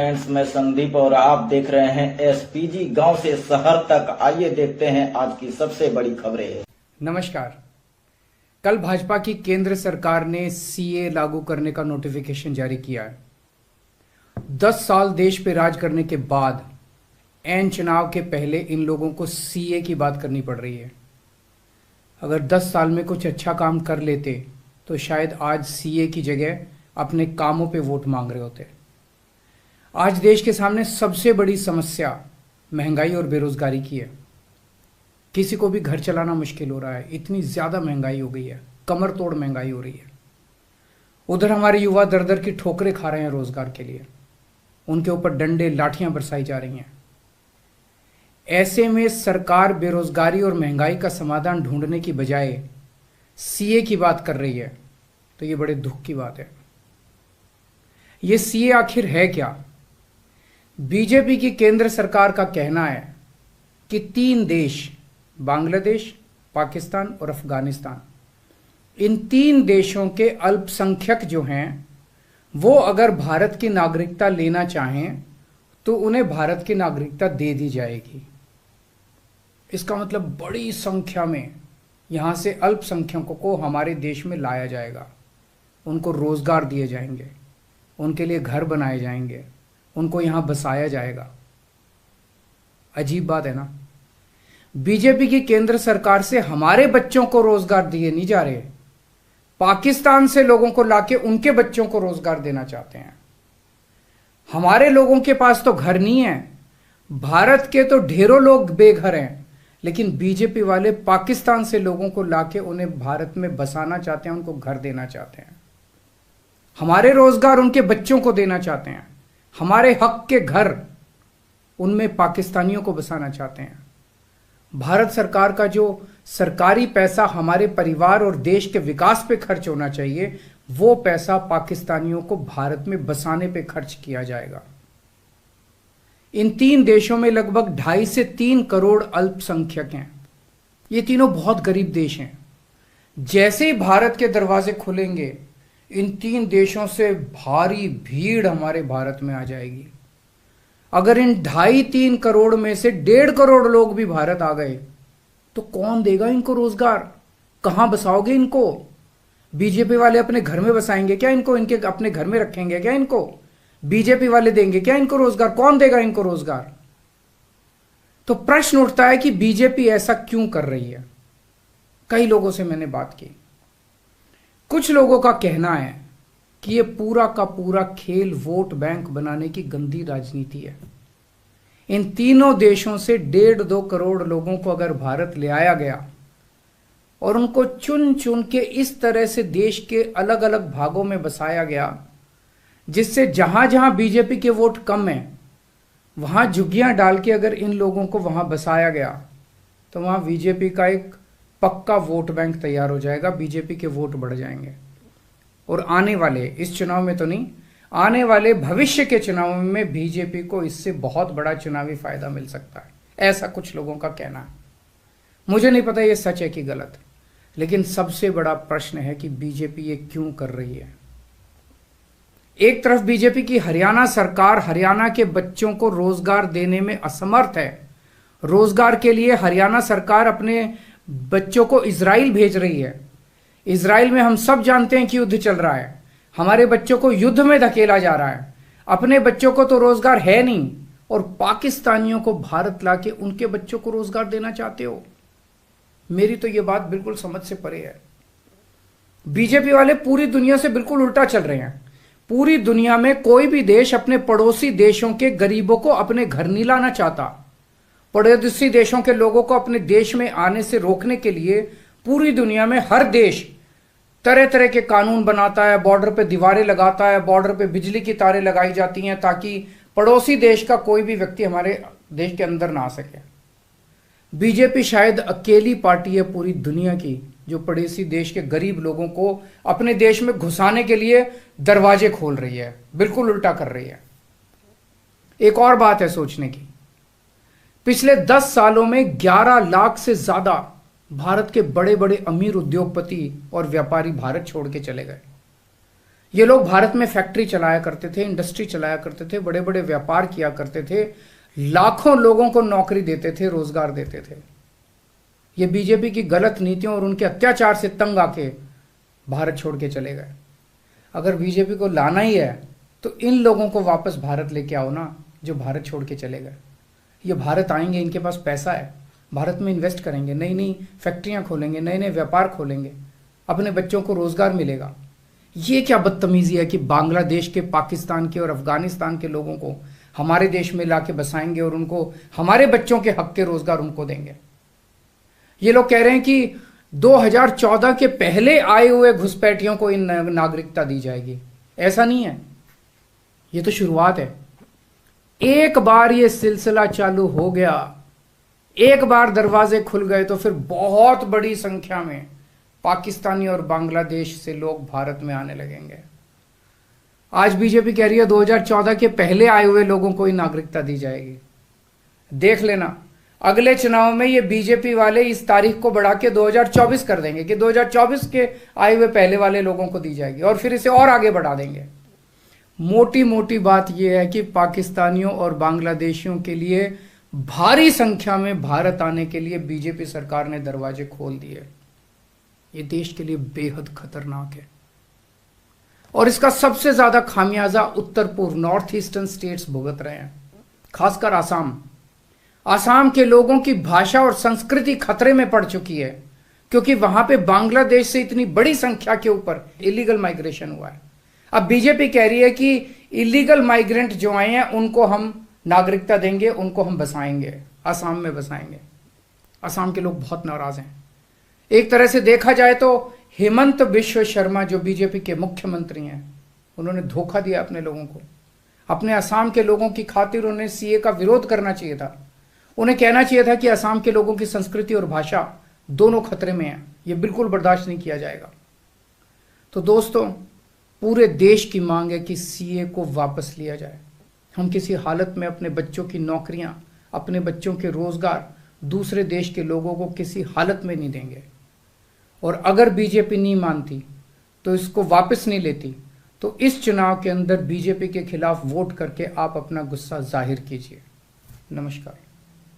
Friends, मैं संदीप और आप देख रहे हैं एसपीजी गांव से शहर तक। आइए देखते हैं आज की सबसे बड़ी खबरें। नमस्कार। कल भाजपा की केंद्र सरकार ने सीए लागू करने का नोटिफिकेशन जारी किया है। 10 साल देश पे राज करने के बाद ऐन चुनाव के पहले इन लोगों को सीए की बात करनी पड़ रही है। अगर 10 साल में कुछ अच्छा काम कर लेते तो शायद आज सीए की जगह अपने कामों पे वोट मांग रहे होते। आज देश के सामने सबसे बड़ी समस्या महंगाई और बेरोजगारी की है। किसी को भी घर चलाना मुश्किल हो रहा है, इतनी ज़्यादा महंगाई हो गई है, कमर तोड़ महंगाई हो रही है। उधर हमारे युवा दर दर की ठोकरें खा रहे हैं रोजगार के लिए, उनके ऊपर डंडे लाठियां बरसाई जा रही हैं। ऐसे में सरकार बेरोजगारी और महंगाई का समाधान ढूंढने की बजाय सीए की बात कर रही है, तो ये बड़े दुख की बात है। ये सीए आखिर है क्या? बीजेपी की केंद्र सरकार का कहना है कि 3 देश, बांग्लादेश, पाकिस्तान और अफगानिस्तान, इन 3 देशों के अल्पसंख्यक जो हैं वो अगर भारत की नागरिकता लेना चाहें तो उन्हें भारत की नागरिकता दे दी जाएगी। इसका मतलब बड़ी संख्या में यहां से अल्पसंख्यकों को हमारे देश में लाया जाएगा, उनको रोजगार दिए जाएंगे, उनके लिए घर बनाए जाएंगे, उनको यहां बसाया जाएगा। अजीब बात है ना। बीजेपी की केंद्र सरकार से हमारे बच्चों को रोजगार दिए नहीं जा रहे, पाकिस्तान से लोगों को लाके उनके बच्चों को रोजगार देना चाहते हैं। हमारे लोगों के पास तो घर नहीं है, भारत के तो ढेरों लोग बेघर हैं, लेकिन बीजेपी वाले पाकिस्तान से लोगों को लाके उन्हें भारत में बसाना चाहते हैं, उनको घर देना चाहते हैं। हमारे रोजगार उनके बच्चों को देना चाहते हैं, हमारे हक के घर उनमें पाकिस्तानियों को बसाना चाहते हैं। भारत सरकार का जो सरकारी पैसा हमारे परिवार और देश के विकास पे खर्च होना चाहिए, वो पैसा पाकिस्तानियों को भारत में बसाने पे खर्च किया जाएगा। इन 3 देशों में लगभग 2.5 से 3 करोड़ अल्पसंख्यक हैं। ये तीनों बहुत गरीब देश हैं। जैसे ही भारत के दरवाजे खुलेंगे, इन 3 देशों से भारी भीड़ हमारे भारत में आ जाएगी। अगर इन 2.5-3 करोड़ में से 1.5 करोड़ लोग भी भारत आ गए तो कौन देगा इनको रोजगार? कहां बसाओगे इनको? बीजेपी वाले अपने घर में बसाएंगे क्या इनको? इनके अपने घर में रखेंगे क्या इनको? बीजेपी वाले देंगे क्या इनको रोजगार? कौन देगा इनको रोजगार? तो प्रश्न उठता है कि बीजेपी ऐसा क्यों कर रही है। कई लोगों से मैंने बात की, कुछ लोगों का कहना है कि यह पूरा का पूरा खेल वोट बैंक बनाने की गंदी राजनीति है। इन तीनों देशों से 1.5-2 करोड़ लोगों को अगर भारत ले आया गया और उनको चुन चुन के इस तरह से देश के अलग अलग भागों में बसाया गया, जिससे जहां जहां बीजेपी के वोट कम हैं वहां झुग्गियां डाल के अगर इन लोगों को वहां बसाया गया तो वहां बीजेपी का एक पक्का वोट बैंक तैयार हो जाएगा, बीजेपी के वोट बढ़ जाएंगे। और आने वाले, इस चुनाव में तो नहीं, आने वाले भविष्य के चुनाव में बीजेपी को इससे बहुत बड़ा चुनावी फायदा मिल सकता है, ऐसा कुछ लोगों का कहना है। मुझे नहीं पता ये सच है कि गलत, लेकिन सबसे बड़ा प्रश्न है कि बीजेपी ये क्यों कर रही है। एक तरफ बीजेपी की हरियाणा सरकार हरियाणा के बच्चों को रोजगार देने में असमर्थ है। रोजगार के लिए हरियाणा सरकार अपने बच्चों को इजराइल भेज रही है। इजराइल में हम सब जानते हैं कि युद्ध चल रहा है, हमारे बच्चों को युद्ध में धकेला जा रहा है। अपने बच्चों को तो रोजगार है नहीं और पाकिस्तानियों को भारत लाके उनके बच्चों को रोजगार देना चाहते हो। मेरी तो यह बात बिल्कुल समझ से परे है। बीजेपी वाले पूरी दुनिया से बिल्कुल उल्टा चल रहे हैं। पूरी दुनिया में कोई भी देश अपने पड़ोसी देशों के गरीबों को अपने घर नहीं लाना चाहता। पड़ोसी देशों के लोगों को अपने देश में आने से रोकने के लिए पूरी दुनिया में हर देश तरह तरह के कानून बनाता है, बॉर्डर पे दीवारें लगाता है, बॉर्डर पे बिजली की तारें लगाई जाती हैं ताकि पड़ोसी देश का कोई भी व्यक्ति हमारे देश के अंदर ना आ सके। बीजेपी शायद अकेली पार्टी है पूरी दुनिया की जो पड़ोसी देश के गरीब लोगों को अपने देश में घुसाने के लिए दरवाजे खोल रही है, बिल्कुल उल्टा कर रही है। एक और बात है सोचने की, पिछले 10 सालों में 11 लाख से ज्यादा भारत के बड़े बड़े अमीर उद्योगपति और व्यापारी भारत छोड़ के चले गए। ये लोग भारत में फैक्ट्री चलाया करते थे, इंडस्ट्री चलाया करते थे, बड़े बड़े व्यापार किया करते थे, लाखों लोगों को नौकरी देते थे, रोजगार देते थे। ये बीजेपी की गलत नीतियों और उनके अत्याचार से तंग आके भारत छोड़ के चले गए। अगर बीजेपी को लाना ही है तो इन लोगों को वापस भारत लेके आओ ना, जो भारत छोड़ के चले गए। ये भारत आएंगे, इनके पास पैसा है, भारत में इन्वेस्ट करेंगे, नई नई फैक्ट्रियां खोलेंगे, नए नए व्यापार खोलेंगे, अपने बच्चों को रोजगार मिलेगा। ये क्या बदतमीजी है कि बांग्लादेश के, पाकिस्तान के और अफगानिस्तान के लोगों को हमारे देश में लाके बसाएंगे और उनको हमारे बच्चों के हक के रोजगार उनको देंगे। ये लोग कह रहे हैं कि 2014 के पहले आए हुए घुसपैठियों को इन नागरिकता दी जाएगी। ऐसा नहीं है, ये तो शुरुआत है। एक बार ये सिलसिला चालू हो गया, एक बार दरवाजे खुल गए तो फिर बहुत बड़ी संख्या में पाकिस्तानी और बांग्लादेश से लोग भारत में आने लगेंगे। आज बीजेपी कह रही है 2014 के पहले आए हुए लोगों को ही नागरिकता दी जाएगी। देख लेना, अगले चुनाव में ये बीजेपी वाले इस तारीख को बढ़ा के 2024 कर देंगे कि 2024 के आए हुए पहले वाले लोगों को दी जाएगी, और फिर इसे और आगे बढ़ा देंगे। मोटी मोटी बात यह है कि पाकिस्तानियों और बांग्लादेशियों के लिए भारी संख्या में भारत आने के लिए बीजेपी सरकार ने दरवाजे खोल दिए। ये देश के लिए बेहद खतरनाक है, और इसका सबसे ज्यादा खामियाजा उत्तर पूर्व, नॉर्थ ईस्टर्न स्टेट्स भुगत रहे हैं, खासकर आसाम। आसाम के लोगों की भाषा और संस्कृति खतरे में पड़ चुकी है, क्योंकि वहां पे बांग्लादेश से इतनी बड़ी संख्या के ऊपर इलीगल माइग्रेशन हुआ है। अब बीजेपी कह रही है कि इलीगल माइग्रेंट जो आए हैं उनको हम नागरिकता देंगे, उनको हम बसाएंगे, आसाम में बसाएंगे। आसाम के लोग बहुत नाराज हैं। एक तरह से देखा जाए तो हेमंत बिश्व शर्मा जो बीजेपी के मुख्यमंत्री हैं, उन्होंने धोखा दिया अपने लोगों को। अपने असम के लोगों की खातिर उन्हें सीए का विरोध करना चाहिए था। उन्हें कहना चाहिए था कि असम के लोगों की संस्कृति और भाषा दोनों खतरे में है, यह बिल्कुल बर्दाश्त नहीं किया जाएगा। तो दोस्तों, पूरे देश की मांग है कि सीए को वापस लिया जाए। हम किसी हालत में अपने बच्चों की नौकरियां, अपने बच्चों के रोजगार दूसरे देश के लोगों को किसी हालत में नहीं देंगे। और अगर बीजेपी नहीं मानती तो इसको वापस नहीं लेती, तो इस चुनाव के अंदर बीजेपी के खिलाफ वोट करके आप अपना गुस्सा जाहिर कीजिए। नमस्कार।